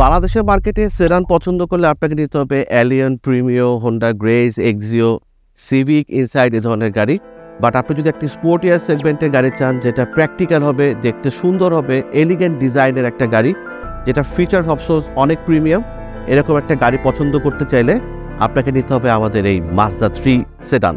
বাংলাদেশের মার্কেটে সেডান পছন্দ করলে আপনাকে নিতে হবে Allion, Premio, Honda Grace, Axio, Civic, Insight এই ধরনের গাড়ি। বাট আপনি যদি একটি স্পোর্টিয়ার সেগমেন্টের গাড়ি চান, যেটা প্র্যাকটিক্যাল হবে, দেখতে সুন্দর হবে, এলিগেন্ট ডিজাইনের একটা গাড়ি, যেটা ফিচার অপশনস অনেক প্রিমিয়াম, এরকম একটা গাড়ি পছন্দ করতে চাইলে আপনাকে নিতে হবে আমাদের এই মাজদা 3 সেডান।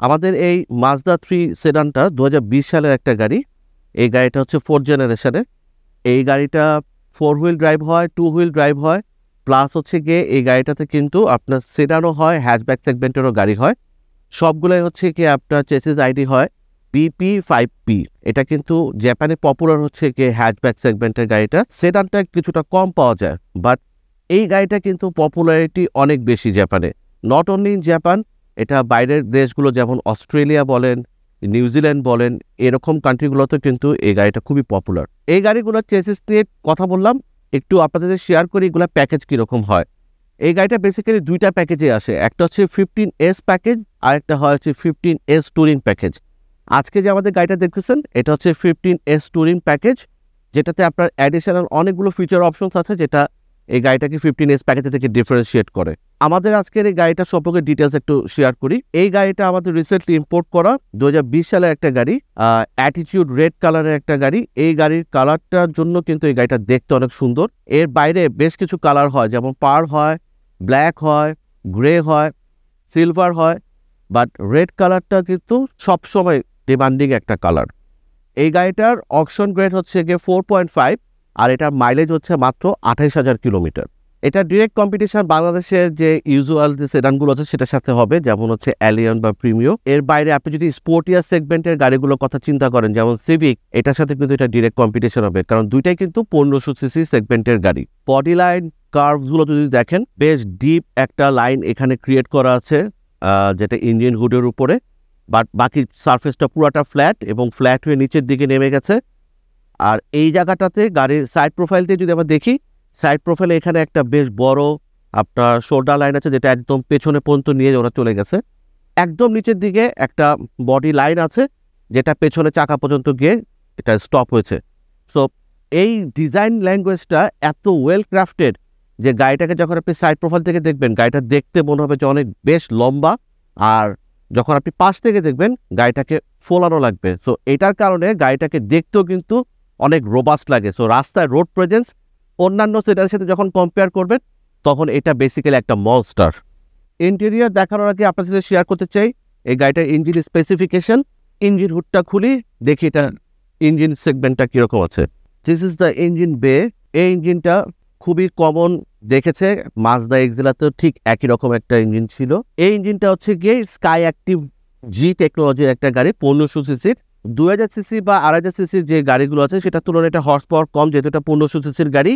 আমাদের এই মাজদা 3 সেডানটা 2020 সালের একটা গাড়ি। এই গাড়িটা হচ্ছে 4th জেনারেশনের। এই গাড়িটা 4 হুইল ড্রাইভ হয়, 2 হুইল ড্রাইভ হয়, প্লাস হচ্ছে গিয়ে এই গাড়িটাতে কিন্তু আপনার সেডানও হয়, হ্যাচব্যাক সেগমেন্টেরও গাড়ি হয়। সবগুলোই হচ্ছে কি আপনার চেসিস আইডি হয় BP5P। এটা কিন্তু জাপানে পপুলার হচ্ছে কি হ্যাচব্যাক সেগমেন্টের গাড়িটা। সেডানটা কিছুটা কম পাওয়া যায়, বাট এই গাড়িটা কিন্তু পপুলারিটি অনেক বেশি জাপানে। নট অনলি ইন জাপান, এটা বাইরের দেশগুলো যেমন অস্ট্রেলিয়া বলেন, নিউজিল্যান্ড বলেন, এরকম কান্ট্রিগুলোতে কিন্তু এই গাড়িটা খুবই পপুলার। এই গাড়িগুলোর চেসিস নিয়ে কথা বললাম, একটু আপনাদের শেয়ার করি এগুলো প্যাকেজ কীরকম হয়। এই গাড়িটা বেসিক্যালি দুইটা প্যাকেজে আসে, একটা হচ্ছে 15S প্যাকেজ আর একটা হয় হচ্ছে 15S টুরিং প্যাকেজ। আজকে যে আমাদের গাড়িটা দেখতেছেন এটা হচ্ছে 15S টুরিং প্যাকেজ, যেটাতে আপনার অ্যাডিশনাল অনেকগুলো ফিচার অপশনস আছে, যেটা এই গাড়িটাকে 15S প্যাকেজ থেকে ডিফারেন্সিয়েট করে। আমাদের আজকের এই গাড়িটা সম্পর্কে ডিটেলস একটু শেয়ার করি। এই গাড়িটা আমাদের রিসেন্টলি ইম্পোর্ট করা 2020 সালের একটা গাড়ি, অ্যাটিটিউড রেড কালারের একটা গাড়ি। এই গাড়ির কালারটার জন্য কিন্তু এই গাড়িটা দেখতে অনেক সুন্দর। এর বাইরে বেশ কিছু কালার হয়, যেমন পার হয়, ব্ল্যাক হয়, গ্রে হয়, সিলভার হয়, বাট রেড কালারটা কিন্তু সবসময় ডিমান্ডিং একটা কালার। এই গাড়িটার অকশন গ্রেড হচ্ছে গিয়ে 4.5 আর এটার মাইলেজ হচ্ছে মাত্র 28,000 কিলোমিটার। এটা ডিরেক্ট কম্পিটিশন বাংলাদেশের যে ইউজুয়াল যে সেডানগুলো আছে সেটার সাথে হবে, যেমন হচ্ছে এলিয়ন বা প্রিমিও। এর বাইরে আপনি যদি স্পোর্টিয়ার সেগমেন্টের গাড়িগুলোর কথা চিন্তা করেন, যেমন সিভিক, এটার সাথে কিন্তু এটা ডিরেক্ট কম্পিটিশন হবে, কারণ দুইটাই কিন্তু 1500 সিসি সেগমেন্টের গাড়ি। বডি লাইন কার্ভসগুলো যদি দেখেন, বেশ ডিপ একটা লাইন এখানে ক্রিয়েট করা আছে, যেটা ইঞ্জিন হুডের উপরে, বাট বাকি সারফেসটা পুরাটা ফ্ল্যাট এবং ফ্ল্যাট হয়ে নিচের দিকে নেমে গেছে। আর এই জায়গাটাতে গাড়ির সাইড প্রোফাইল দিয়ে যদি আমরা দেখি, সাইড প্রোফাইলে এখানে একটা বেশ বড় আপনার শোল্ডার লাইন আছে, যেটা একদম পেছনে পর্যন্ত নিয়ে ওরা চলে গেছে। একদম নিচের দিকে একটা বডি লাইন আছে, যেটা পেছনে চাকা পর্যন্ত গিয়ে এটা স্টপ হয়েছে। সো এই ডিজাইন ল্যাঙ্গুয়েজটা এত ওয়েল ক্রাফটেড যে গাড়িটাকে যখন আপনি সাইড প্রোফাইল থেকে দেখবেন, গাড়িটা দেখতে মনে হবে যে অনেক বেশ লম্বা, আর যখন আপনি পাশ থেকে দেখবেন গাড়িটাকে ফোলানো লাগবে। সো এটার কারণে গাড়িটাকে দেখতেও কিন্তু অনেক রোবাস্ট লাগে। সো রাস্তায় রোড প্রেজেন্স অন্যান্য সেডানের সাথে যখন কম্পেয়ার করবেন, তখন এটা বেসিক্যালি একটা মনস্টার। ইন্টেরিয়ার দেখানোর আগে আপনার সাথে শেয়ার করতে চাই এই গাড়িটার ইঞ্জিন স্পেসিফিকেশন। ইঞ্জিন হুডটা খুলি, দেখি এটা ইঞ্জিন সেগমেন্টটা কীরকম আছে। দিস ইজ দ্য ইঞ্জিন বে। এই ইঞ্জিনটা খুবই কমন দেখেছে, মাজদা এক্সেলাতেও ঠিক একই রকম একটা ইঞ্জিন ছিল। এই ইঞ্জিনটা হচ্ছে গিয়ে স্কাই অ্যাক্টিভ জি টেকনোলজির একটা গাড়ি, 1500 সিসির। 2000 সিসি বা 2500 সিসির যে গাড়িগুলো আছে সেটার তুলনায় এটা হর্স পাওয়ার কম, যেহেতু এটা 1500 সিসির গাড়ি।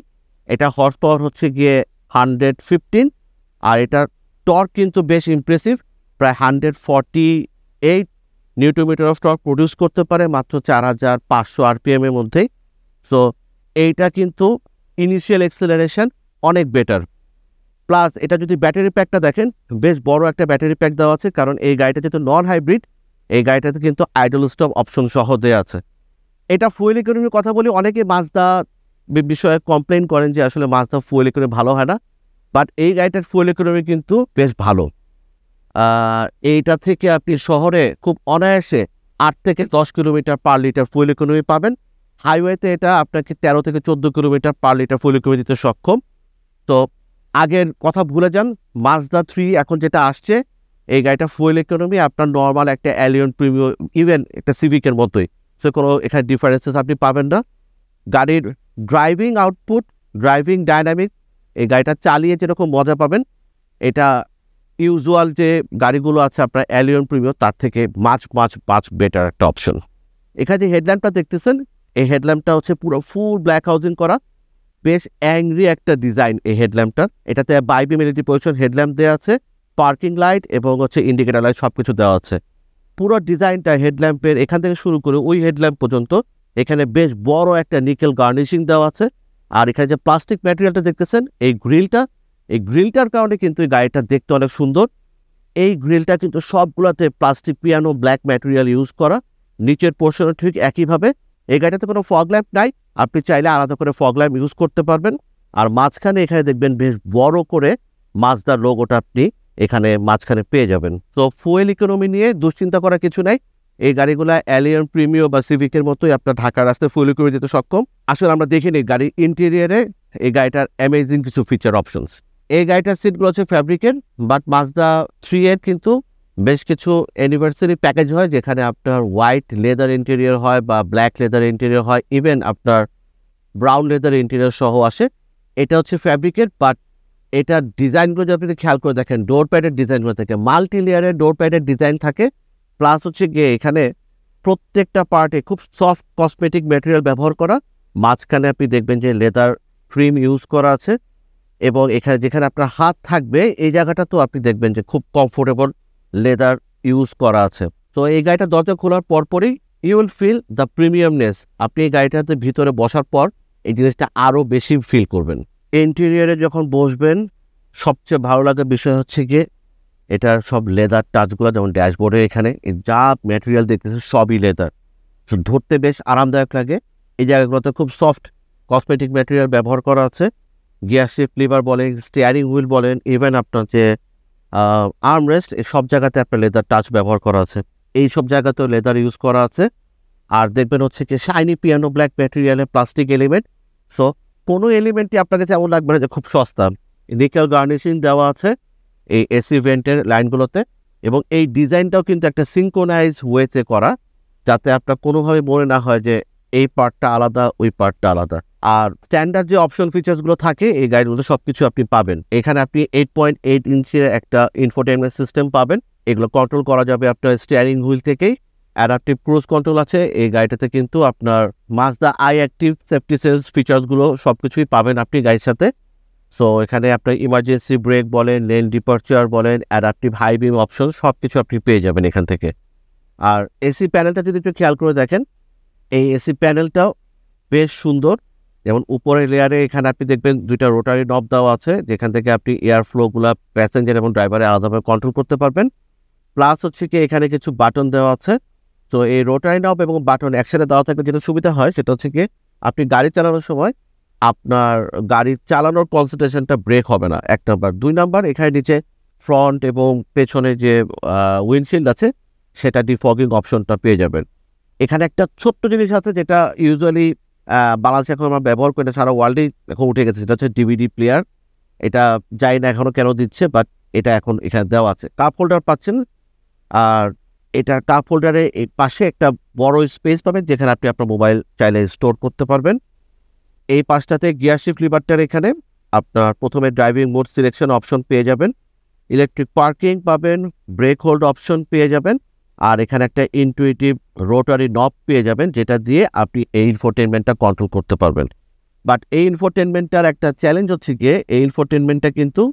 এটা হর্স পাওয়ার হচ্ছে গিয়ে 115, আর এটার টর্ক কিন্তু বেশ ইমপ্রেসিভ, প্রায় 148 নিউটনমিটার অফ টর্ক প্রডিউস করতে পারে মাত্র 4500 RPM এর মধ্যেই। সো এইটা কিন্তু ইনিশিয়াল এক্সেলারেশন অনেক বেটার। প্লাস এটা যদি ব্যাটারি প্যাকটা দেখেন, বেশ বড় একটা ব্যাটারি প্যাক দেওয়া আছে, কারণ এই গাড়িটা যেহেতু নন হাইব্রিড, এই গাড়িটাতে কিন্তু আইডল স্টপ অপশন সহ দেওয়া আছে। এটা ফুয়েল ইকোনমির কথা বলি, অনেকে মাজদা বিষয়ে কমপ্লেন করেন যে আসলে মাজদা ফুয়েল ইকোনমি ভালো হয় না, বাট এই গাড়িটার ফুয়েল ইকোনমি কিন্তু বেশ ভালো। এইটা থেকে আপনি শহরে খুব অনায়াসে 8 থেকে 10 kilometre per litre fuel economy পাবেন। হাইওয়েতে এটা আপনাকে 13 থেকে 14 kilometre per litre fuel economy দিতে সক্ষম। তো আগের কথা ভুলে যান, মাজদা 3 এখন যেটা আসছে, এই গাড়িটা ফুয়েল ইকোনমি আপনার নর্মাল একটা এলিয়ন, প্রিমিও, ইভেন একটা সিভিকের মতোই। সো কোনো এখানে ডিফারেন্সেস আপনি পাবেন না। গাড়ির ড্রাইভিং আউটপুট, ড্রাইভিং ডাইনামিক, এই গাড়িটা চালিয়ে যেরকম মজা পাবেন, এটা ইউজুয়াল যে গাড়িগুলো আছে আপনার এলিয়ন, প্রিমিও, তার থেকে মাছ বেটার একটা অপশন। এখানে যে হেডল্যাম্পটা দেখতেছেন, এই হেডল্যাম্পটা হচ্ছে পুরো ফুল ব্ল্যাক হাউজিং করা, বেশ অ্যাংরি একটা ডিজাইন এই হেডল্যাম্পটার। এটাতে বাইবিম এলইডি পজিশন হেডল্যাম্প দেওয়া আছে, পার্কিং লাইট এবং হচ্ছে ইন্ডিকেটার লাইট সব কিছু দেওয়া আছে। পুরো ডিজাইনটা হেডল্যাম্পের এখান থেকে শুরু করে ওই হেডল্যাম্প পর্যন্ত এখানে বেশ বড় একটা নিকেল গার্নিশিং দেওয়া আছে। আর এখানে যে প্লাস্টিক ম্যাটেরিয়ালটা দেখতেছেন এই গ্রিলটার কারণে কিন্তু এই গাড়িটা দেখতে অনেক সুন্দর। এই গ্রিলটা কিন্তু সবগুলোতে plastic piano black material use করা। নিচের পোর্শনে ঠিক একইভাবে। এই গাড়িটাতে কোনো ফগ ল্যাম্প নাই, আপনি চাইলে আলাদা করে ফগ ল্যাম্প ইউজ করতে পারবেন। আর মাঝখানে এখানে দেখবেন বেশ বড় করে মাজদার লোগোটা আপনি এখানে মাঝখানে পেয়ে যাবেন। তো ফুয়েল ইকোনমি নিয়ে দুশ্চিন্তা করার কিছু নাই। এই গাড়িগুলা অ্যালিয়ন প্রিমিও বা সিভিকের মতোই আপনার ঢাকার রাস্তায় ফুয়েল ইকোনমি দিতে সক্ষম। আসলে আমরা দেখি নিই গাড়ির ইন্টেরিয়ারে এই গাড়িটার অ্যামেজিং কিছু ফিচার অপশনস। এই গাড়িটার সিটগুলো হচ্ছে ফ্যাব্রিকের, বাট মাজদা 3 এর কিন্তু বেশ কিছু অ্যানিভার্সারি প্যাকেজ হয় যেখানে আপনার হোয়াইট লেদার ইন্টেরিয়র হয় বা ব্ল্যাক লেদার ইন্টেরিয়র হয়, ইভেন আপনার ব্রাউন লেদার ইন্টেরিয়র সহ আসে। এটা হচ্ছে ফ্যাব্রিকের, বাট এটার ডিজাইনগুলো যদি আপনি খেয়াল করে দেখেন, ডোর প্যাডের ডিজাইনগুলো থাকে, মাল্টি লেয়ারের ডোর প্যাডের ডিজাইন থাকে। প্লাস হচ্ছে গিয়ে এখানে প্রত্যেকটা পার্টে খুব সফট কসমেটিক ম্যাটেরিয়াল ব্যবহার করা। মাঝখানে আপনি দেখবেন যে লেদার ট্রিম ইউজ করা আছে, এবং এখানে যেখানে আপনার হাত থাকবে এই জায়গাটা তো আপনি দেখবেন যে খুব কমফোর্টেবল লেদার ইউজ করা আছে। তো এই গাড়িটা দরজা খোলার পরপরই you will feel the premiumness. আপনি এই গাড়িটাতে ভিতরে বসার পর এই জিনিসটা আরও বেশি ফিল করবেন। ইন্টেরিয়রে যখন বসবেন সবচেয়ে ভালো লাগার বিষয় হচ্ছে গিয়ে এটার সব লেদার টাচগুলো, যেমন ড্যাশবোর্ডের এখানে যা ম্যাটেরিয়াল দেখতেছে সবই লেদার, ধরতে বেশ আরামদায়ক লাগে। এই জায়গাগুলোতে খুব সফট কসমেটিক ম্যাটেরিয়াল ব্যবহার করা আছে। গিয়ার শিফট লিভার বলেন, স্টিয়ারিং হুইল বলেন, ইভেন আপনার যে আর্মরেস্ট, এই সব জায়গাতে আপনার লেদার টাচ ব্যবহার করা আছে। এই সব জায়গাতেও লেদার ইউজ করা আছে। আর দেখবেন হচ্ছে কি শাইনি পিয়ানো ব্ল্যাক ম্যাটেরিয়ালের প্লাস্টিক এলিমেন্ট। সো কোনো এলিমেন্টই আপনার কাছে এমন লাগবে না যে খুব সস্তা। নিকেল গার্নিশিং দেওয়া আছে এই এসি ভেন্টের লাইনগুলোতে, এবং এই ডিজাইনটাও কিন্তু একটা সিঙ্ক্রোনাইজ ওয়েতে করা, যাতে আপনার কোনোভাবে মনে না হয় যে এই পার্টটা আলাদা ওই পার্টটা আলাদা। আর স্ট্যান্ডার্ড যে অপশন ফিচার্সগুলো থাকে এই গাড়িগুলোতে সব কিছু আপনি পাবেন। এখানে আপনি 8.8 ইঞ্চের একটা ইনফোটেনমেন্ট সিস্টেম পাবেন। এগুলো কন্ট্রোল করা যাবে আপনার স্টিয়ারিং হুইল থেকেই। অ্যাডাপটিভ ক্রুজ কন্ট্রোল আছে এই গাড়িটাতে, কিন্তু আপনার Mazda i active safety sense ফিচার্সগুলো সব কিছুই পাবেন আপনি গাড়ির সাথে। সো এখানে আপনার ইমার্জেন্সি ব্রেক বলেন, লেন ডিপারচার বলেন, অ্যাডাপটিভ হাই বিম অপশন সব কিছু আপনি পেয়ে যাবেন এখান থেকে। আর এসি প্যানেলটা যদি একটু খেয়াল করে দেখেন, এই এসি প্যানেলটাও বেশ সুন্দর। যেমন উপরের লেয়ারে এখানে আপনি দেখবেন দুইটা রোটারি নব দেওয়া আছে, যেখান থেকে আপনি এয়ার ফ্লোগুলো প্যাসেঞ্জার এবং ড্রাইভারে আলাদাভাবে কন্ট্রোল করতে পারবেন। প্লাস হচ্ছে কি এখানে কিছু বাটন দেওয়া আছে। তো এই রোটারি নব এবং বাটন একসাথে দেওয়া থাকলে যেটা সুবিধা হয় সেটা হচ্ছে কি আপনি গাড়ি চালানোর সময় আপনার গাড়ি চালানোর কনসেন্ট্রেশনটা ব্রেক হবে না, 1 নাম্বার। 2 নাম্বার, এখানে নিচে ফ্রন্ট এবং পেছনে যে উইন্ডশিল্ড আছে সেটা ডিফগিং অপশনটা পেয়ে যাবেন। এখানে একটা ছোট্ট জিনিস আছে যেটা ইউজুয়ালি বাংলাদেশে এখন আমরা ব্যবহার করি না, সারা ওয়ার্ল্ডেই এখন উঠে গেছে, সেটা হচ্ছে ডিভিডি প্লেয়ার। এটা যাই না এখনও কেন দিচ্ছে, বাট এটা এখন এখানে দেওয়া আছে। কাপ হোল্ডার পাচ্ছেন, আর এটা কাপ হোল্ডারে এই পাশে একটা বড় স্পেস পাবেন যেখানে আপনি আপনার মোবাইল চাইলে স্টোর করতে পারবেন। এই পাশটাতে গিয়ার শিফট লিভারটার এখানে আপনার প্রথমে ড্রাইভিং মোড সিলেকশন অপশন পেয়ে যাবেন, ইলেকট্রিক পার্কিং পাবেন, ব্রেক হোল্ড অপশন পেয়ে যাবেন, আর এখানে একটা ইনটুইটিভ রোটারি নব পেয়ে যাবেন যেটা দিয়ে আপনি এই ইনফোটেনমেন্টটা কন্ট্রোল করতে পারবেন। বাট এই ইনফোটেনমেন্টটার একটা চ্যালেঞ্জ হচ্ছে গিয়ে এই ইনফোটেনমেন্টটা কিন্তু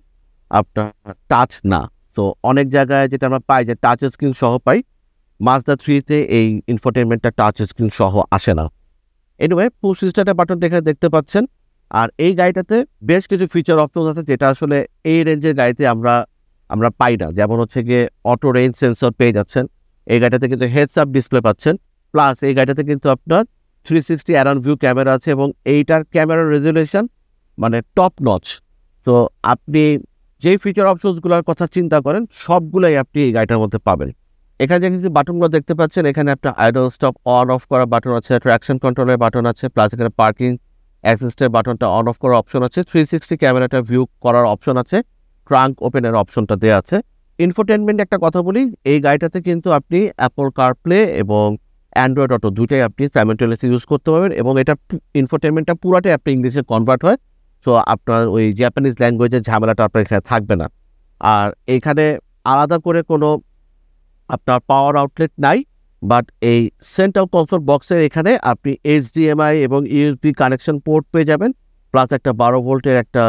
আপনার টাচ না। তো অনেক জায়গায় যেটা আমরা পাই যে টাচ স্ক্রিন সহ পাই, মাজদা 3-তে এই ইনফোটেনমেন্টটা টাচ স্ক্রিন সহ আসে না। এনিওয়ে পুশ স্টার্টার বাটনটা এখানে দেখতে পাচ্ছেন। আর এই গাড়িটাতে বেশ কিছু ফিচার অপশন আছে যেটা আসলে এই রেঞ্জের গাড়িতে আমরা পাই না। যেমন হচ্ছে গিয়ে অটো রেঞ্জ সেন্সর পেয়ে যাচ্ছেন, এই গাড়িটাতে কিন্তু হেডস আপ ডিসপ্লে পাচ্ছেন। প্লাস এই গাড়িটাতে কিন্তু আপনার 360 অ্যারাউন্ড ভিউ ক্যামেরা আছে, এবং এইটার ক্যামেরার রেজুলেশন মানে টপ নচ। তো আপনি যেই ফিচার অপশনসগুলোর কথা চিন্তা করেন সবগুলোই আপনি এই গাড়িটার মধ্যে পাবেন। এখানে যে কিছু বাটনগুলো দেখতে পাচ্ছেন, এখানে আপনার আইডল স্টপ অন অফ করার বাটন আছে, ট্র্যাকশন কন্ট্রোলের বাটন আছে, প্লাস এখানে পার্কিং অ্যাসিস্টের বাটনটা অন অফ করার অপশন আছে, 360 ক্যামেরাটা ভিউ করার অপশন আছে, ট্রাঙ্ক ওপেনের অপশনটা দেওয়া আছে। ইনফোটেনমেন্ট একটা কথা বলি, এই গাড়িটাতে কিন্তু আপনি অ্যাপল কারপ্লে এবং অ্যান্ড্রয়েড অটো দুইটাই আপনি সাইমেলটেনিয়াসলি ইউজ করতে পারবেন, এবং এটা ইনফোটেনমেন্টটা পুরাটাই আপনি ইংলিশে কনভার্ট হয়। সো আপনার ওই জাপানিজ ল্যাঙ্গুয়েজের ঝামেলাটা আপনার এখানে থাকবে না। আর এইখানে আলাদা করে কোনো আপনার পাওয়ার আউটলেট নাই, বাট এই সেন্ট্রাল কনসোল বক্সের এখানে আপনি HDMI এবং USB কানেকশন পোর্ট পেয়ে যাবেন, প্লাস একটা 12 ভোল্টের একটা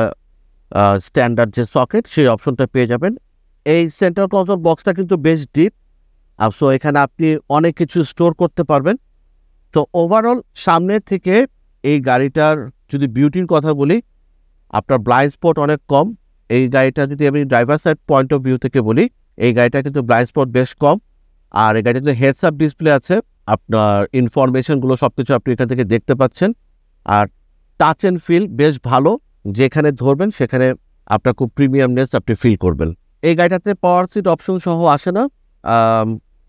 স্ট্যান্ডার্ড যে সকেট সেই অপশনটা পেয়ে যাবেন। এই সেন্ট্রাল কনসোল বক্সটা কিন্তু বেশ ডিপ, সো এখানে আপনি অনেক কিছু স্টোর করতে পারবেন। তো ওভারঅল সামনে থেকে এই গাড়িটার যদি বিউটির কথা বলি, আপনার ব্লাইন্ড স্পট অনেক কম। এই গাড়িটা যদি আমি driver side point of view থেকে বলি, এই গাড়িটা কিন্তু ব্লাইন্ড স্পট বেশ কম। আর এই গাড়িতে হেডস আপ ডিসপ্লে আছে, আপনার ইনফরমেশনগুলো সব কিছু আপনি এখান থেকে দেখতে পাচ্ছেন। আর টাচ অ্যান্ড ফিল বেশ ভালো, যেখানে ধরবেন সেখানে আপনার খুব প্রিমিয়ামনেস আপনি ফিল করবেন। এই গাড়িটাতে পাওয়ার সিট অপশন সহ আসে না,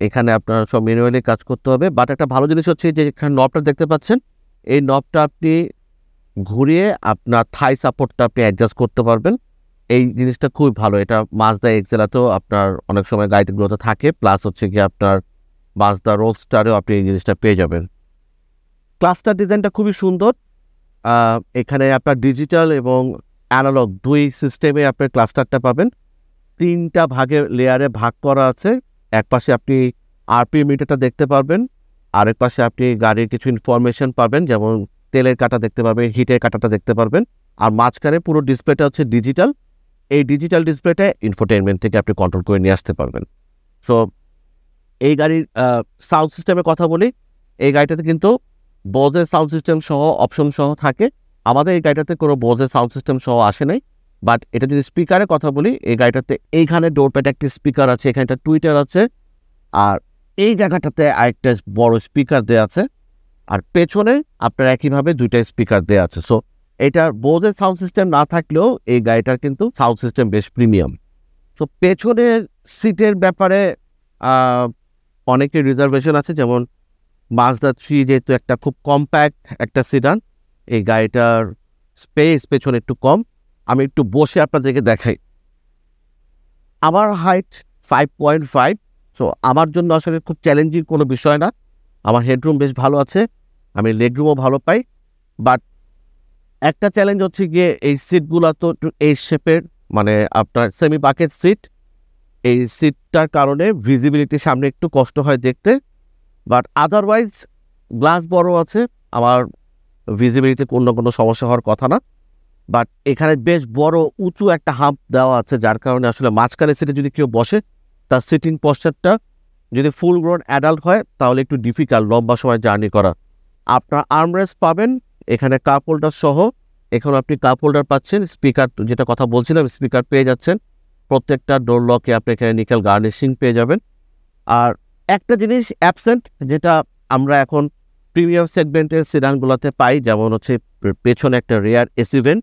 এখানে আপনার সব ম্যানুয়ালি কাজ করতে হবে। বাট একটা ভালো জিনিস হচ্ছে যে এখানে নবটা দেখতে পাচ্ছেন, এই নবটা আপনি ঘুরিয়ে আপনার থাই সাপোর্টটা আপনি অ্যাডজাস্ট করতে পারবেন। এই জিনিসটা খুবই ভালো, এটা মাজদা এক্সেলাতেও আপনার অনেক সময় গাড়িগুলোতে থাকে, প্লাস হচ্ছে কি আপনার মাজদা রোডস্টারেও আপনি এই জিনিসটা পেয়ে যাবেন। ক্লাস্টার ডিজাইনটা খুবই সুন্দর, এখানে আপনার ডিজিটাল এবং অ্যানালগ দুই সিস্টেমে আপনার ক্লাস্টারটা পাবেন। 3টা লেয়ারে ভাগ করা আছে। এক পাশে আপনি আরপিএম মিটারটা দেখতে পারবেন, আরেক পাশে আপনি গাড়ির কিছু ইনফরমেশন পাবেন, যেমন তেলের কাটা দেখতে পাবেন, হিটের কাটাটা দেখতে পারবেন। আর মাঝখানে পুরো ডিসপ্লেটা হচ্ছে ডিজিটাল। এই ডিজিটাল ডিসপ্লেটা ইনফোটেইনমেন্ট থেকে আপনি কন্ট্রোল করে নিয়ে আসতে পারবেন। সো এই গাড়ির সাউন্ড সিস্টেমের কথা বলি, এই গাড়িটাতে কিন্তু বোজের সাউন্ড সিস্টেম সহ অপশন সহ থাকে। আমাদের এই গাড়িটাতে কোনো বোজের সাউন্ড সিস্টেম সহ আসে নাই। বাট এটা যদি স্পিকারের কথা বলি, এই গাড়িটাতে এইখানে ডোরপ্যাডে একটি স্পিকার আছে, এখানে একটা টুইটার আছে, আর এই জায়গাটাতে আরেকটা বড় স্পিকার দেওয়া আছে, আর পেছনে আপনার একইভাবে 2টা স্পিকার দেওয়া আছে। সো এটার বোজের সাউন্ড সিস্টেম না থাকলেও এই গাড়িটার কিন্তু সাউন্ড সিস্টেম বেশ প্রিমিয়াম। সো পেছনের সিটের ব্যাপারে অনেকের রিজার্ভেশন আছে, যেমন মাজদা 3 যেহেতু একটা খুব কম্প্যাক্ট একটা সিডান, এই গাড়িটার স্পেস পেছনে একটু কম। আমি একটু বসে আপনাদেরকে দেখাই। আমার হাইট 5.5, সো আমার জন্য আসলে খুব চ্যালেঞ্জিং কোনো বিষয় না। আমার হেডরুম বেশ ভালো আছে, আমি লেগরুমও ভালো পাই। বাট একটা চ্যালেঞ্জ হচ্ছে গিয়ে এই সিটগুলো তো একটু এই শেপের, মানে আপনার সেমি বাকেট সিট। এই সিটটার কারণে ভিজিবিলিটি সামনে একটু কষ্ট হয় দেখতে, বাট আদারওয়াইজ গ্লাস বড় আছে, আমার ভিজিবিলিটি কোনো সমস্যা হওয়ার কথা না। বাট এখানে বেশ বড় উঁচু একটা হাম্প দেওয়া আছে, যার কারণে আসলে মাঝখানে সিটে যদি কেউ বসে, তার সিটিং পশ্চারটা যদি ফুল গ্রোন অ্যাডাল্ট হয় তাহলে একটু ডিফিকাল্ট লম্বা সময় জার্নি করা। আপনার আর্মরেস্ট পাবেন এখানে, কাপ হোল্ডার সহ। এখানে আপনি কাপ হোল্ডার পাচ্ছেন, স্পিকার যেটা কথা বলছিলাম স্পিকার পেয়ে যাচ্ছেন। প্রত্যেকটা ডোর লকে আপনি এখানে নিকেল গার্নিশিং পেয়ে যাবেন। আর একটা জিনিস অ্যাবসেন্ট, যেটা আমরা এখন প্রিমিয়াম সেগমেন্টের সিডানগুলোতে পাই, যেমন হচ্ছে পেছনে একটা রেয়ার এসি ভেন্ট।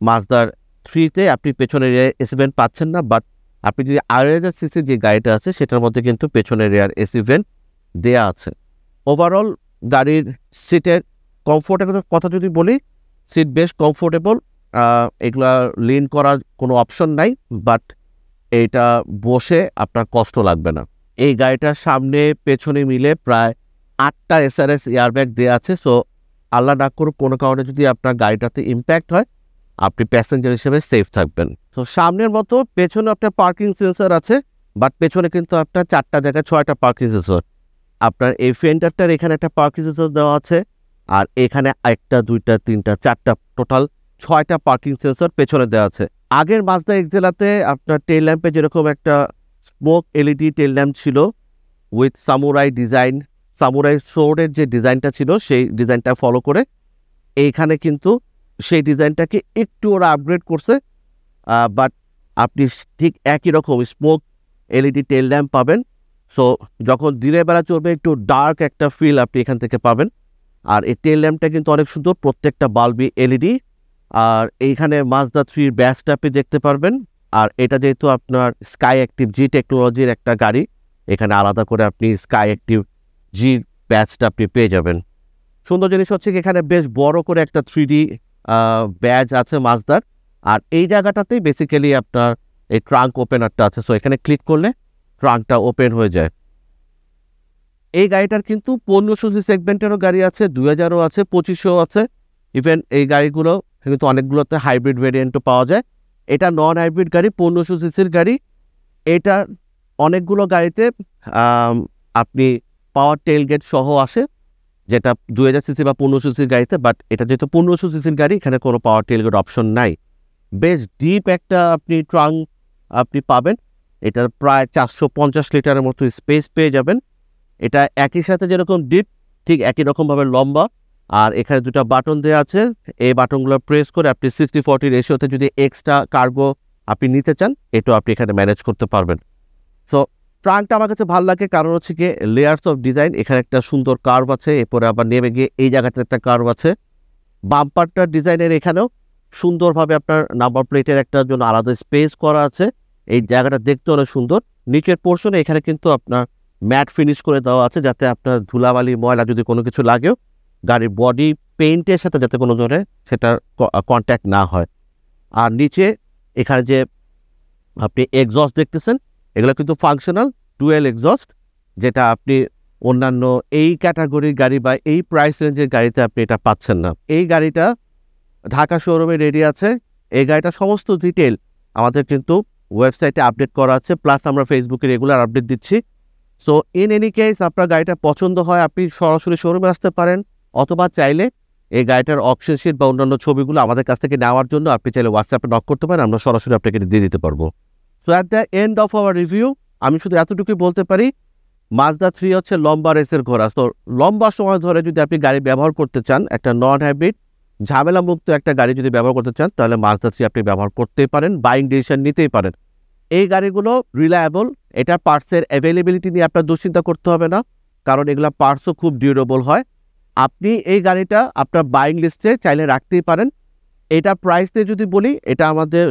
মাজদার 3তে আপনি পেছনে রেয়ার এসি ভেন্ট পাচ্ছেন না, বাট আপনি যদি 2000 সিসির যে গাড়িটা আছে সেটার মধ্যে কিন্তু পেছনে রেয়ার এসি ভেন্ট দেয়া আছে। ওভারঅল গাড়ির সিটের কমফোর্টেবল কথা যদি বলি, সিট বেশ কমফোর্টেবল, এগুলা লিন করার কোনো অপশন নাই, বাট এইটা বসে আপনার কষ্ট লাগবে না। এই গাড়িটার সামনে পেছনে মিলে প্রায় 8টা এসআরএস এয়ারব্যাগ দেওয়া আছে। সো আল্লাহ না করুক কোনো কারণে যদি আপনার গাড়িটাতে ইম্প্যাক্ট হয়, আপনি প্যাসেঞ্জার হিসেবে সেফ থাকবেন। তো সামনের মতো পেছনে আপনার পার্কিং সেন্সর আছে, বাট পেছনে কিন্তু আপনার 4টা জায়গায় 6টা পার্কিং সেন্সর। আপনার এই ফেন্ডারটার এখানে একটা পার্কিং সেন্সর দেওয়া আছে, আর এখানে 1টা 2টা 3টা 4টা টোটাল 6টা পার্কিং সেন্সর পেছনে দেওয়া আছে। আগের মাজদা এক্সেলাতে আপনার টেল ল্যাম্পে যেরকম একটা স্মোক এলইডি টেল ল্যাম্প ছিল উইথ সামুরাই ডিজাইন, সামুরাই সোর্ডের যে ডিজাইনটা ছিল সেই ডিজাইনটা ফলো করে এইখানে কিন্তু সেই ডিজাইনটাকে একটু ওরা আপগ্রেড করছে। বাট আপনি ঠিক একই রকম স্মোক এলইডি টেল ল্যাম্প পাবেন। সো যখন দিনের বেলা চলবে একটু ডার্ক একটা ফিল আপনি এখান থেকে পাবেন। আর এই টেল ল্যাম্পটা কিন্তু অনেক সুন্দর, প্রত্যেকটা বাল্বই এলইডি। আর এইখানে মাজদা 3 ব্যাচটা আপনি দেখতে পারবেন। আর এটা যেহেতু আপনার স্কাই অ্যাক্টিভ জি টেকনোলজির একটা গাড়ি, এখানে আলাদা করে আপনি স্কাই অ্যাক্টিভ জি ব্যাচটা আপনি পেয়ে যাবেন। সুন্দর জিনিস হচ্ছে কি এখানে বেশ বড় করে একটা 3D ব্যাজ আছে মাজদার। আর এই জায়গাটাতেই বেসিক্যালি আপনার এই ট্রাঙ্ক ওপেনারটা আছে। সো এখানে ক্লিক করলে ট্রাঙ্কটা ওপেন হয়ে যায়। এই গাড়িটার কিন্তু 1500 সেগমেন্টেরও গাড়ি আছে, 2000ও আছে, 2500ও আছে। ইভেন এই গাড়িগুলো কিন্তু অনেকগুলোতে হাইব্রিড ভেরিয়েন্টও পাওয়া যায়। এটা নন হাইব্রিড গাড়ি, 1500 সিসির গাড়ি। এটা অনেকগুলো গাড়িতে আপনি পাওয়ার টেলগেট সহ আসে, যেটা 2000 সিসি বা 1500 সিসির গাড়িতে। বাট এটা যেহেতু 1500 সিসির গাড়ি, এখানে কোনো পাওয়ার টেলগেট অপশন নাই। বেশ ডিপ একটা আপনি ট্রাঙ্ক আপনি পাবেন। এটার প্রায় 450 লিটারের মতো স্পেস পেয়ে যাবেন। এটা একই সাথে যেরকম ডিপ ঠিক একই রকমভাবে লম্বা। আর এখানে দুটো বাটন দেওয়া আছে, এই বাটনগুলো প্রেস করে আপনি 60-40 রেশিওতে যদি এক্সট্রা কার্গো আপনি নিতে চান এটাও আপনি এখানে ম্যানেজ করতে পারবেন। সো ট্রাঙ্কটা আমার কাছে ভালো লাগে কারণ হচ্ছে কি লেয়ার্স অফ ডিজাইন, এখানে একটা সুন্দর কার্ভ আছে, এরপরে আবার নেমে গিয়ে এই জায়গাটাতে একটা কার্ভ আছে। বাম্পারটার ডিজাইনের এখানেও সুন্দরভাবে আপনার নাম্বার প্লেটের একটা জন্য আলাদা স্পেস করা আছে, এই জায়গাটা দেখতে অনেক সুন্দর। নিচের পোর্শনে এখানে কিন্তু আপনার ম্যাট ফিনিশ করে দেওয়া আছে যাতে আপনার ধুলাবালি ময়লা যদি কোনো কিছু লাগেও গাড়ির বডি পেইন্টের সাথে যাতে কোনো ধরনের সেটার কন্ট্যাক্ট না হয়। আর নিচে এখানে যে আপনি এক্সস্ট দেখতেছেন এগুলো কিন্তু ফাংশনাল ডুয়েল এক্সস্ট, যেটা আপনি অন্যান্য এই ক্যাটাগরির গাড়ি বা এই প্রাইস রেঞ্জের গাড়িতে আপনি এটা পাচ্ছেন না। এই গাড়িটা ঢাকা শোরুমে রেডি আছে। এই গাড়িটা সমস্ত ডিটেল আমাদের কিন্তু ওয়েবসাইটে আপডেট করা আছে, প্লাস আমরা ফেসবুকে রেগুলার আপডেট দিচ্ছি। সো ইন এনি কেস আপনার গাড়িটা পছন্দ হয় আপনি সরাসরি শোরুমে আসতে পারেন, অথবা চাইলে এই গাড়িটার অকশন শিট বা অন্যান্য ছবিগুলো আমাদের কাছ থেকে নেওয়ার জন্য আপনি চাইলে হোয়াটসঅ্যাপে নক করতে পারেন, আমরা সরাসরি আপনাকে দিয়ে দিতে পারবো। So at the end of our review আমি শুধু এতটুকুই বলতে পারি, মাজদা 3 হচ্ছে লম্বা রেসের ঘোড়া। তো লম্বা সময় ধরে যদি আপনি গাড়ি ব্যবহার করতে চান, একটা নন হাইব্রিড ঝামেলামুক্ত একটা গাড়ি যদি ব্যবহার করতে চান, তাহলে মাজদা 3 আপনি ব্যবহার করতেই পারেন, বাইং ডিসিশন নিতেই পারেন। এই গাড়িগুলো রিলায়েবল, এটা পার্টসের অ্যাভেলেবিলিটি নিয়ে আপনার দুশ্চিন্তা করতে হবে না, কারণ এগুলো পার্টসও খুব ডিউরেবল হয়। আপনি এই গাড়িটা আপনার বাইং লিস্টে চাইলে রাখতেই পারেন। এটা প্রাইস দিয়ে যদি বলি, এটা আমাদের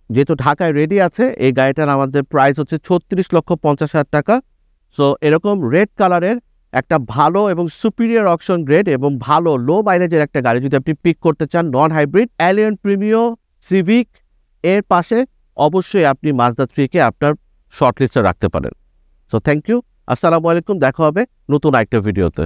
যেহেতু ঢাকায় রেডি আছে, এই গাড়িটার আমাদের প্রাইস হচ্ছে 36,50,000 টাকা। সো এরকম রেড কালারের একটা ভালো এবং সুপিরিয়র অপশন গ্রেড এবং ভালো লো মাইলেজের একটা গাড়ি যদি আপনি পিক করতে চান non hybrid, Allion Premio civic এর পাশে অবশ্যই আপনি মাজদা 3-কে আপনার শর্ট লিস্টে রাখতে পারেন। সো থ্যাংক ইউ, আসসালামু আলাইকুম, দেখা হবে নতুন একটা ভিডিওতে।